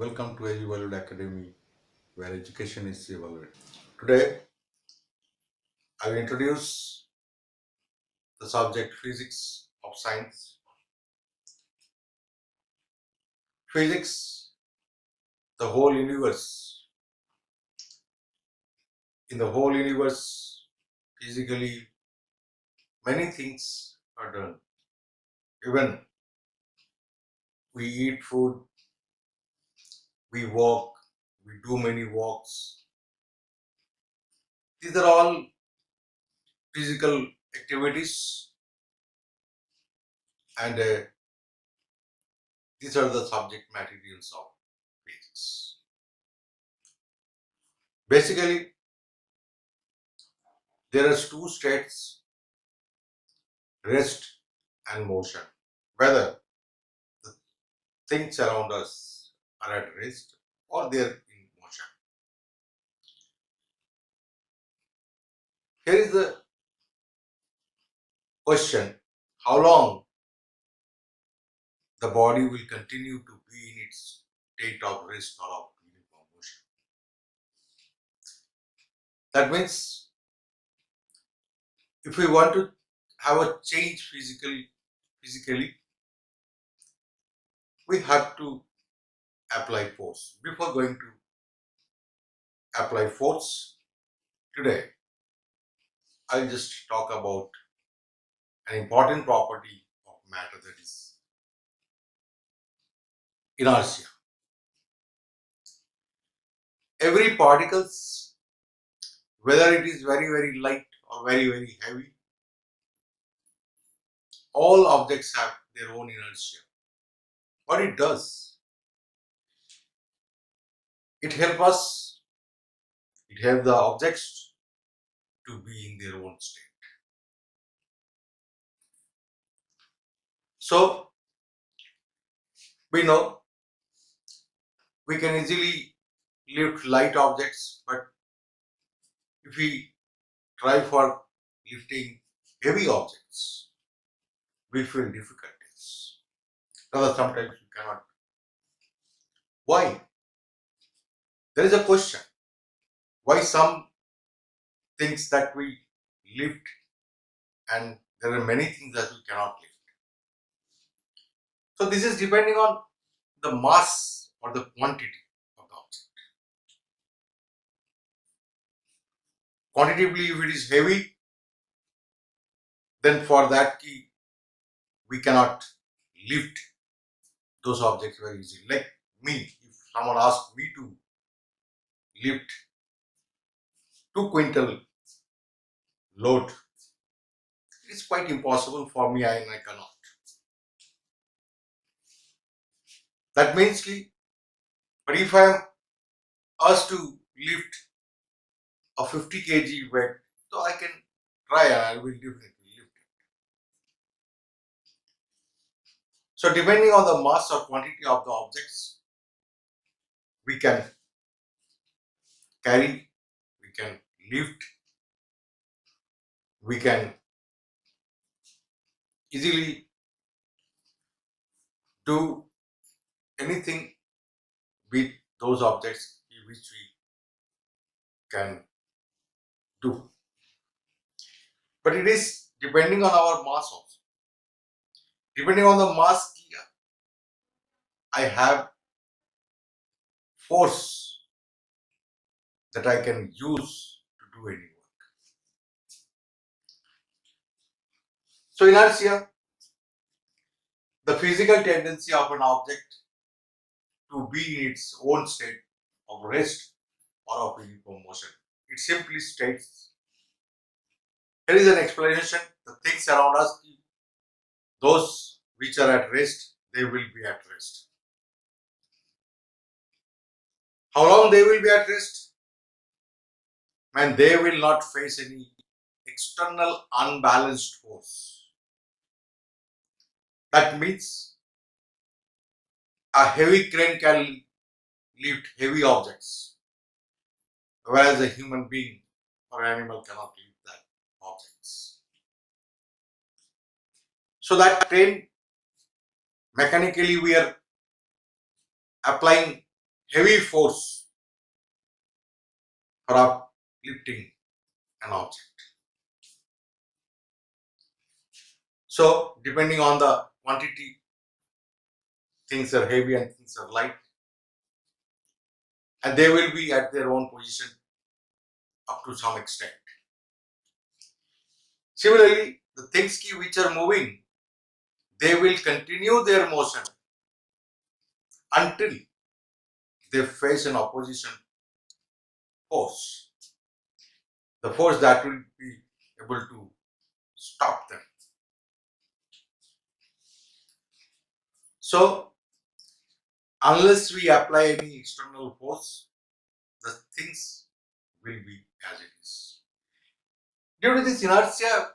Welcome to EDU-VALUED Academy, where education is evaluated. Today, I will introduce the subject physics of science. Physics, the whole universe. In the whole universe, physically, many things are done. Even we eat food, we walk, we do many walks. These are all physical activities, and these are the subject materials of physics. Basically, there are two states: rest and motion. Whether the things around us are at rest or they are in motion. Here is the question: how long the body will continue to be in its state of rest or of uniform motion? That means if we want to have a change physically, we have to apply force. Before going to apply force, today I'll just talk about an important property of matter, that is inertia. Every particles, whether it is very light or very heavy, all objects have their own inertia. What it does, it helps the objects to be in their own state. So we know we can easily lift light objects, but if we try for lifting heavy objects, we feel difficulties. Rather, sometimes we cannot. Why? There is a question. Why some things that we lift and there are many things that we cannot lift? So this is depending on the mass or the quantity of the object. Quantitatively, if it is heavy, then for that key, we cannot lift those objects very easily. Like me, if someone asks me to lift 2 quintal load, it's quite impossible for me and I cannot. That means, but if I am asked to lift a 50 kg weight, so I can try and I will definitely lift it. So depending on the mass or quantity of the objects, we can carry, we can lift, we can easily do anything with those objects which we can do. But it is depending on our mass also. Depending on the mass, I have force that I can use to do any work. So inertia, the physical tendency of an object to be in its own state of rest or of uniform motion. It simply states, there is an explanation, the things around us, those which are at rest, they will be at rest. How long they will be at rest? And they will not face any external unbalanced force. That means a heavy crane can lift heavy objects, whereas a human being or animal cannot lift that objects. So that crane, mechanically we are applying heavy force for uplifting an object. So depending on the quantity, things are heavy and things are light, and they will be at their own position up to some extent. Similarly, the things which are moving, they will continue their motion until they face an opposition force, the force that will be able to stop them. So, unless we apply any external force, the things will be as it is. Due to this inertia,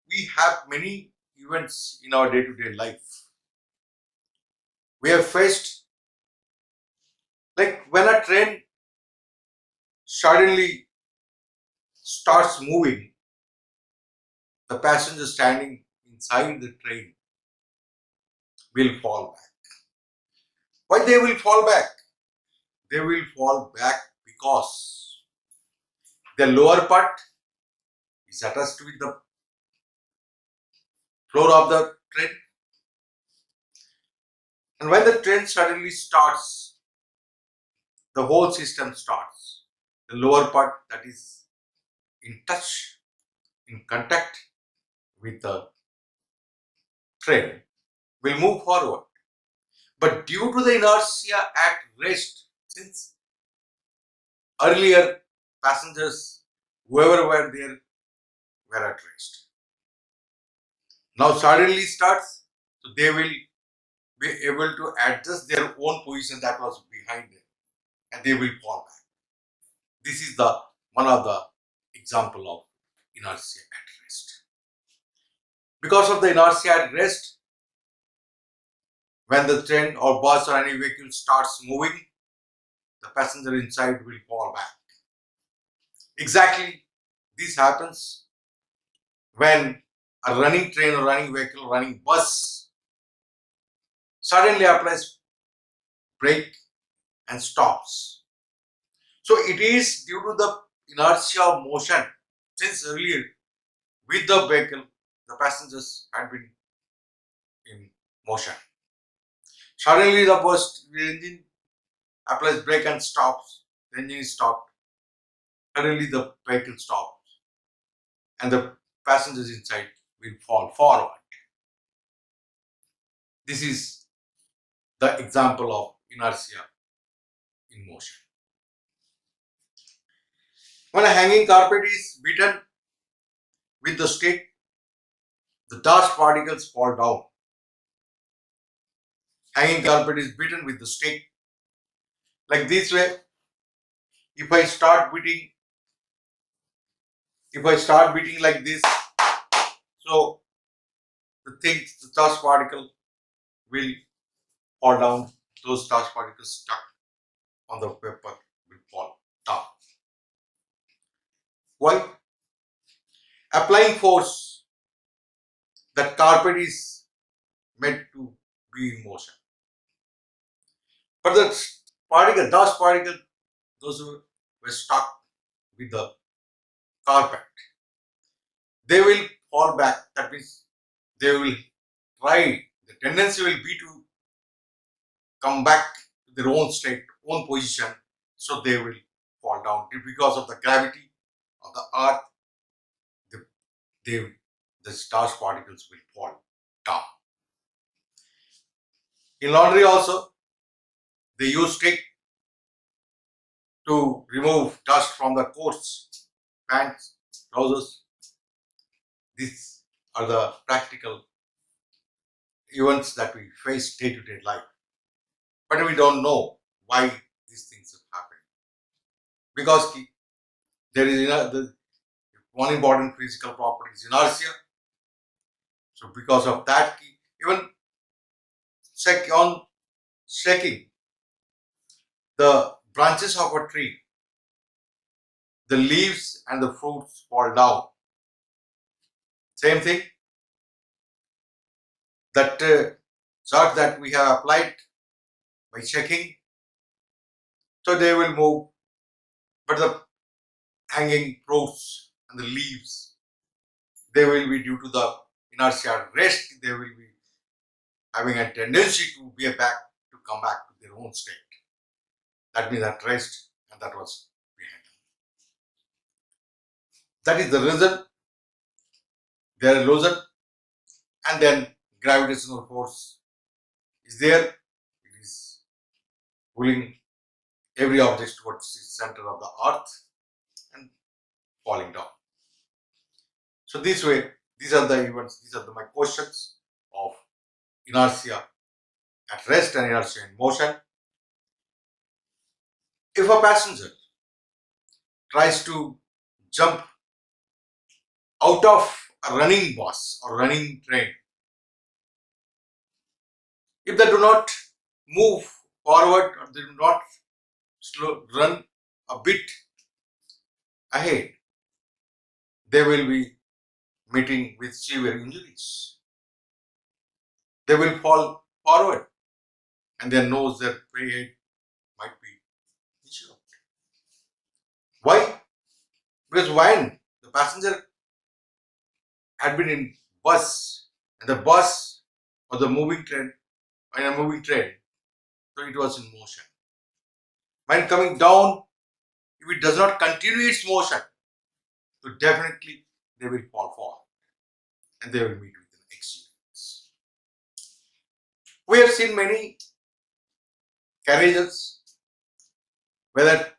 we have many events in our day-to-day life. We have faced, like when a train suddenly starts moving, the passenger standing inside the train will fall back. Why they will fall back? They will fall back because the lower part is attached with the floor of the train, and when the train suddenly starts, the whole system starts. The lower part that is in touch, in contact with the train will move forward. But due to the inertia at rest, since earlier passengers, whoever were there, were at rest. Now suddenly starts, so they will be able to adjust their own position that was behind them, and they will fall back. This is the one of the example of inertia at rest. Because of the inertia at rest, when the train or bus or any vehicle starts moving, the passenger inside will fall back. Exactly this happens when a running train or running vehicle or running bus suddenly applies brake and stops. So it is due to the inertia of motion. Since earlier with the vehicle, the passengers had been in motion. Suddenly the engine applies brake and stops. The engine is stopped. Suddenly the vehicle stops and the passengers inside will fall forward. This is the example of inertia in motion. When a hanging carpet is beaten with the stick, the dust particles fall down. Hanging carpet is beaten with the stick. Like this way, if I start beating like this, so the dust particle will fall down. Those dust particles stuck on the paper will fall down. Why? Applying force, that carpet is meant to be in motion. But the dust particle, those who were stuck with the carpet, they will fall back. That means they will try, the tendency will be to come back to their own state, own position, so they will fall down. Because of the gravity of the earth, the dust particles will fall down. In laundry also, they use stick to remove dust from the coats, pants, trousers. These are the practical events that we face day-to-day life. But we don't know why these things have happened. Because there is the one important physical property is inertia. So because of that, even on shaking the branches of a tree, the leaves and the fruits fall down. Same thing, that chart that we have applied by checking, So they will move, but the hanging fruits and the leaves, they will be due to the inertia rest, they will be having a tendency to be back, to come back to their own state. That means at rest, and that was behind. That is the reason they are loosened, and then gravitational force is there. It is pulling every object towards the center of the earth and falling down. So this way, these are the events, these are my questions of inertia at rest and inertia in motion. If a passenger tries to jump out of a running bus or running train, if they do not move forward or they do not run a bit ahead, they will be meeting with severe injuries. They will fall forward and their nose, their head might be injured. Why? Because when the passenger had been in bus, and the bus or the moving train, in a moving train, so it was in motion. When coming down, if it does not continue its motion, so definitely they will fall forward and they will meet with an accident. We have seen many carriages, whether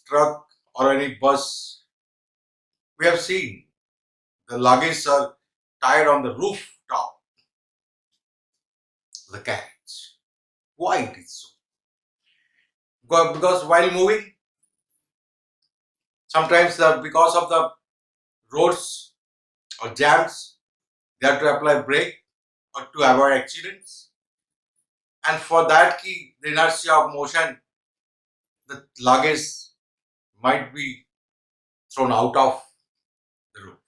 truck or any bus. We have seen the luggage are tied on the rooftop of the carriage. Why it is so? Because while moving, sometimes because of the roads or jams, they have to apply brake or to avoid accidents. And for that key, the inertia of motion, the luggage might be thrown out of the roof.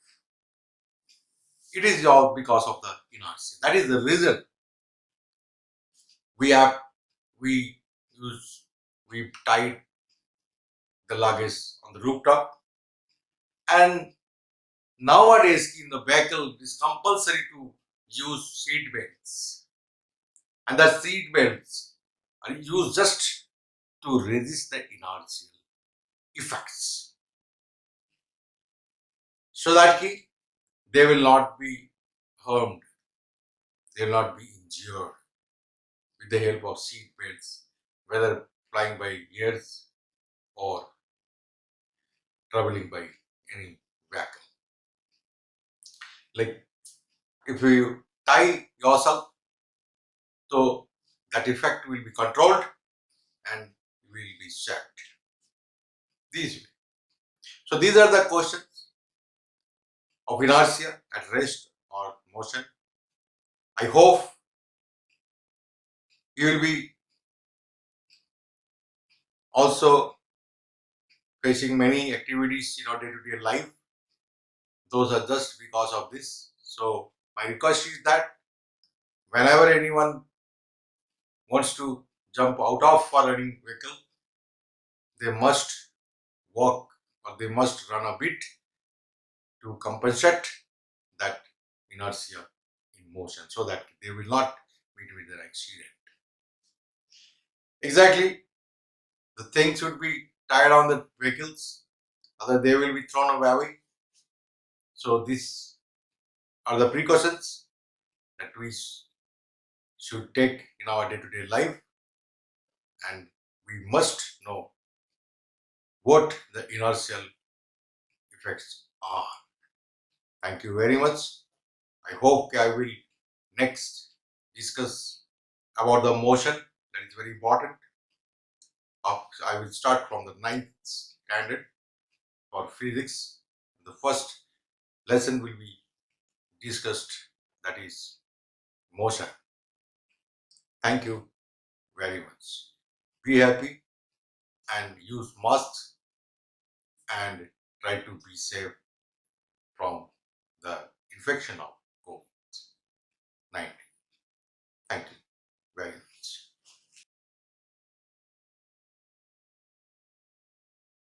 It is all because of the inertia. That is the reason we tied the luggage on the rooftop. And nowadays in the vehicle, it is compulsory to use seat belts. And the seat belts are used just to resist the inertial effects, so that they will not be harmed, they will not be injured with the help of seat belts, whether flying by airs or traveling by any vehicle. Like if you tie yourself, so that effect will be controlled and will be checked. These way. So these are the questions of inertia at rest or motion. I hope you will be also facing many activities in our day-to-day life. Those are just because of this. So my request is that whenever anyone wants to jump out of a running vehicle, they must walk or they must run a bit to compensate that inertia in motion, so that they will not meet with an accident. Exactly, the things should be tied on the vehicles, other they will be thrown away. So these are the precautions that we should take in our day-to-day life, and we must know what the inertial effects are. Thank you very much. I hope I will next discuss about the motion. That is very important. I will start from the 9th standard for physics. The first lesson will be discussed, that is motion. Thank you very much. Be happy and use masks and try to be safe from the infection of COVID-19. Thank you very much.